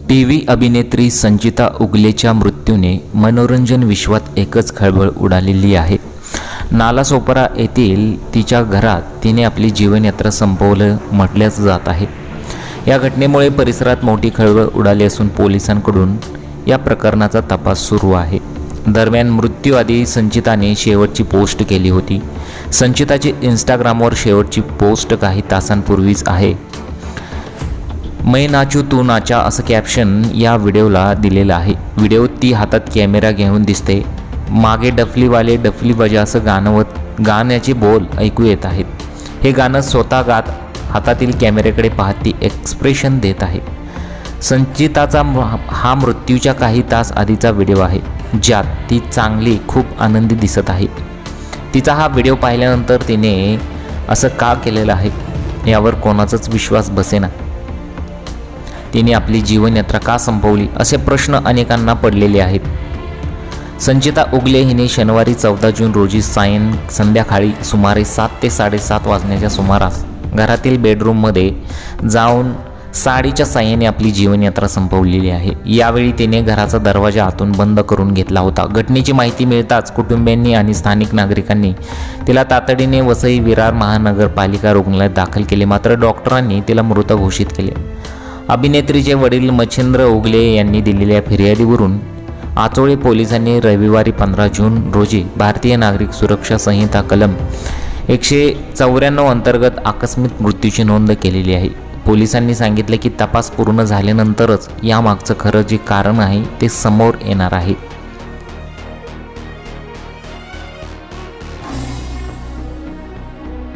TV अभिनेत्री संचिता उगलेच्या मृत्यूने मनोरंजन विश्वात एकच खळबळ उडालेली आहे। नालासोपारा येथील तिच्या घरात तिने आपली जीवनयात्रा संपवलं म्हटल्याच जात आहे। या घटनेमुळे परिसरात मोठी खळबळ उडाली असून पोलिसांकडून या प्रकरणाचा तपास सुरू आहे। दरम्यान मृत्यूआधी संचिताने शेवटची पोस्ट केली होती। संचिताची इंस्टाग्रामवर शेवटची पोस्ट काही तासांपूर्वीच आहे। मैं नाचू तू नाचा असं कॅप्शन या व्हिडिओला दिलेलं आहे। व्हिडिओत ती हातात कॅमेरा घेऊन दिसते। मागे डफलीवाले डफली बजा असं गाण्याचे बोल ऐकू येत आहेत। हे गाणं स्वतः गात हातातील कॅमेऱ्याकडे पाहत ती एक्सप्रेशन देत आहे। संचिताचा हा मृत्यूच्या काही तास आधीचा व्हिडिओ आहे, ज्यात ती चांगली खूप आनंदी दिसत आहे। तिचा हा व्हिडिओ पाहिल्यानंतर तिने असं का केलेलं आहे यावर कोणाचाच विश्वास बसेना। तिने आपली जीवनयात्रा का संपवली असे प्रश्न अनेकांना पडलेले आहेत। संचिता उगले हिने शनिवारी 14 जून रोजी संध्याकाळी सुमारे 7 ते 7:30 वाजण्याच्या सुमारास घरातील बेडरूममध्ये जाऊन साडीच्या साह्याने आपली जीवनयात्रा संपवलेली आहे। यावेळी तिने घराचा दरवाजा आतून बंद करून घेतला होता। घटनेची माहिती मिळताच कुटुंबियांनी आणि स्थानिक नागरिकांनी तिला तातडीने वसई विरार महानगरपालिका रुग्णालयात दाखल केले, मात्र डॉक्टरांनी तिला मृत घोषित केले। अभिनेत्रीचे वडील मच्छिंद्र उगले यांनी दिलेल्या फिर्यादीवरून आचोळे पोलिसांनी रविवारी 15 जून रोजी भारतीय नागरिक सुरक्षा संहिता कलम 194 अंतर्गत आकस्मिक मृत्यूची नोंद केलेली आहे। पोलिसांनी सांगितले की तपास पूर्ण झाल्यानंतरच यामागचं खरं जे कारण आहे ते समोर येणार आहे।